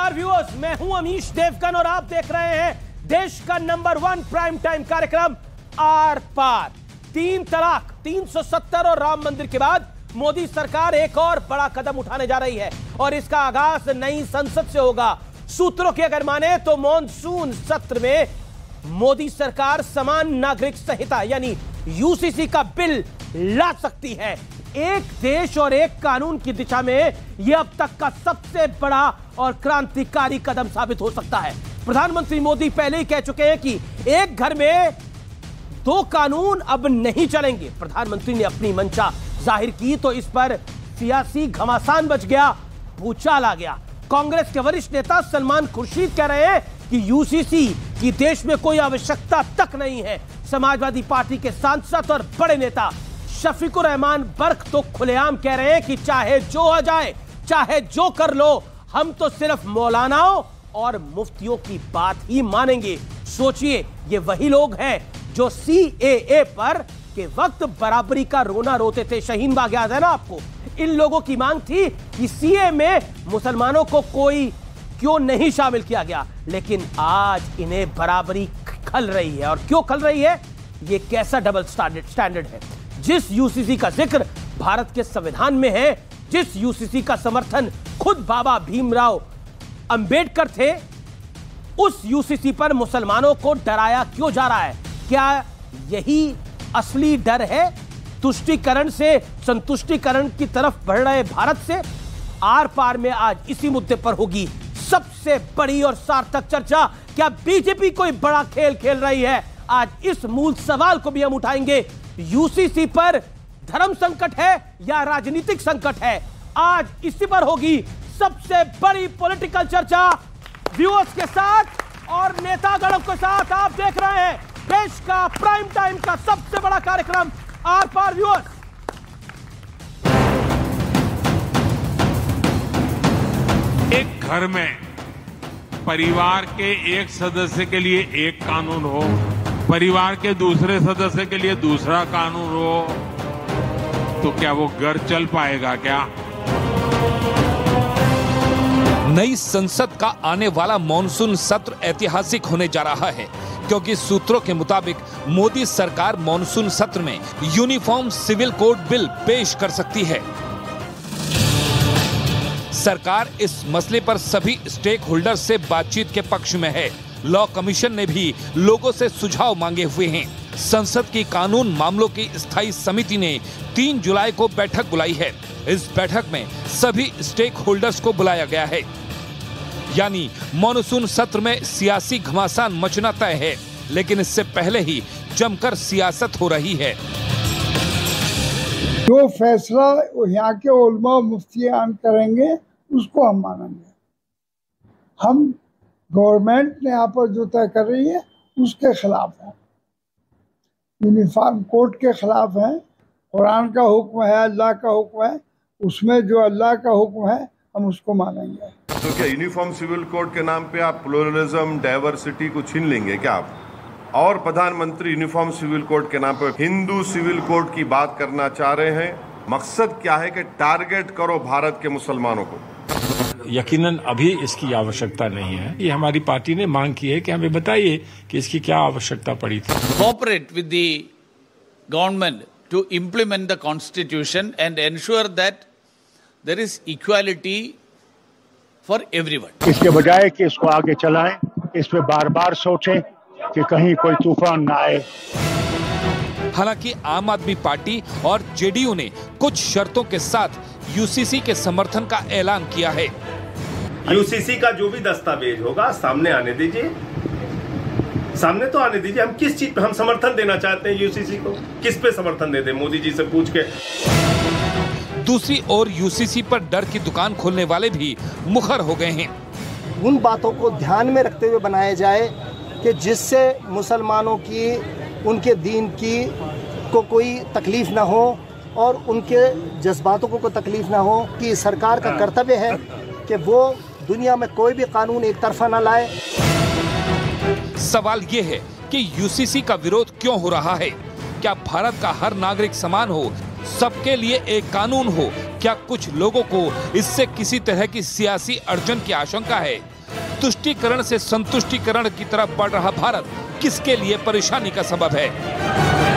नमस्कार व्यूअर्स, मैं हूं अमीश देवगन और आप देख रहे हैं देश का नंबर 1 प्राइम टाइम कार्यक्रम आर पार। 3 तलाक, 370 और राम मंदिर के बाद मोदी सरकार एक और बड़ा कदम उठाने जा रही है और इसका आगाज नई संसद से होगा। सूत्रों की अगर माने तो मॉनसून सत्र में मोदी सरकार समान नागरिक संहिता यानी यूसीसी का बिल ला सकती है। एक देश और एक कानून की दिशा में यह अब तक का सबसे बड़ा और क्रांतिकारी कदम साबित हो सकता है। प्रधानमंत्री मोदी पहले ही कह चुके हैं कि एक घर में 2 कानून अब नहीं चलेंगे। प्रधानमंत्री ने अपनी मंशा जाहिर की तो इस पर सियासी घमासान बच गया, भूचाल आ गया। कांग्रेस के वरिष्ठ नेता सलमान खुर्शीद कह रहे हैं कि यूसीसी की देश में कोई आवश्यकता तक नहीं है। समाजवादी पार्टी के सांसद और बड़े नेता शफीकुर रहमान बर्क तो खुलेआम कह रहे हैं कि चाहे जो हो जाए, चाहे जो कर लो, हम तो सिर्फ मौलानाओं और मुफ्तियों की बात ही मानेंगे। सोचिए, ये वही लोग हैं जो सीएए पर के वक्त बराबरी का रोना रोते थे। शाहीन बाग याद है ना आपको? इन लोगों की मांग थी कि सीए में मुसलमानों को कोई क्यों नहीं शामिल किया गया, लेकिन आज इन्हें बराबरी खल रही है। और क्यों खल रही है? ये कैसा डबल स्टैंडर्ड है? जिस यूसीसी का जिक्र भारत के संविधान में है, जिस यूसीसी का समर्थन खुद बाबा भीमराव अंबेडकर थे, उस यूसीसी पर मुसलमानों को डराया क्यों जा रहा है? क्या यही असली डर है? तुष्टीकरण से संतुष्टीकरण की तरफ बढ़ रहे भारत से? आर पार में आज इसी मुद्दे पर होगी सबसे बड़ी और सार्थक चर्चा। क्या बीजेपी कोई बड़ा खेल खेल रही है? आज इस मूल सवाल को भी हम उठाएंगे। यूसीसी पर धर्म संकट है या राजनीतिक संकट है? आज इसी पर होगी सबसे बड़ी पॉलिटिकल चर्चा। व्यूअर्स के साथ और नेतागणों के साथ आप देख रहे हैं देश का प्राइम टाइम का सबसे बड़ा कार्यक्रम आर पार। व्यूअर्स, एक घर में परिवार के एक सदस्य के लिए एक कानून हो, परिवार के दूसरे सदस्य के लिए दूसरा कानून हो, तो क्या वो घर चल पाएगा क्या? नई संसद का आने वाला मॉनसून सत्र ऐतिहासिक होने जा रहा है, क्योंकि सूत्रों के मुताबिक मोदी सरकार मॉनसून सत्र में यूनिफॉर्म सिविल कोड बिल पेश कर सकती है। सरकार इस मसले पर सभी स्टेक होल्डर से बातचीत के पक्ष में है। लॉ कमीशन ने भी लोगों से सुझाव मांगे हुए हैं। संसद की कानून मामलों की स्थायी समिति ने 3 जुलाई को बैठक बुलाई है। इस बैठक में सभी स्टेक होल्डर्स को बुलाया गया है, यानी मॉनसून सत्र में सियासी घमासान मचना तय है, लेकिन इससे पहले ही जमकर सियासत हो रही है। जो फैसला यहाँ के उलमा मुफ्तियान करेंगे उसको हम मानेंगे। हम गवर्नमेंट ने यहाँ पर जो तय कर रही है उसके खिलाफ है, यूनिफॉर्म कोड के खिलाफ है। कुरान का हुक्म है, अल्लाह का हुक्म है, उसमें जो अल्लाह का हुक्म है हम उसको मानेंगे। तो क्या यूनिफॉर्म सिविल कोड के नाम पे आप प्लुरलिज्म, डाइवर्सिटी को छीन लेंगे क्या आप? और प्रधानमंत्री यूनिफॉर्म सिविल कोड के नाम पर हिंदू सिविल कोड की बात करना चाह रहे हैं। मकसद क्या है कि टारगेट करो भारत के मुसलमानों को। यकीनन अभी इसकी आवश्यकता नहीं है। ये हमारी पार्टी ने मांग की है कि हमें बताइए कि इसकी क्या आवश्यकता पड़ी थी। Cooperate with the government to implement the constitution and ensure that there is equality for everyone. इसके बजाय कि इसको आगे चलाएं, इस पे बार बार सोचें कि कहीं कोई तूफान ना आए। हालांकि आम आदमी पार्टी और जेडीयू ने कुछ शर्तों के साथ यूसीसी के समर्थन का ऐलान किया है। यूसीसी का जो भी दस्तावेज होगा सामने आने दीजिए, सामने तो आने दीजिए। हम किस चीज पे हम समर्थन देना चाहते हैं यूसीसी को, किस पे समर्थन दे दें? मोदी जी से पूछ के। दूसरी ओर यूसीसी पर डर की दुकान खोलने वाले भी मुखर हो गए हैं। उन बातों को ध्यान में रखते हुए बनाया जाए कि जिससे मुसलमानों की, उनके दीन की को कोई तकलीफ ना हो और उनके जज्बातों को कोई तकलीफ ना हो। कि सरकार का कर्तव्य है कि वो दुनिया में कोई भी कानून एक तरफा ना लाए। सवाल ये है कि यूसीसी का विरोध क्यों हो रहा है? क्या भारत का हर नागरिक समान हो, सबके लिए एक कानून हो? क्या कुछ लोगों को इससे किसी तरह की सियासी अड़चन की आशंका है? तुष्टीकरण से संतुष्टीकरण की तरफ बढ़ रहा भारत किसके लिए परेशानी का सबब है?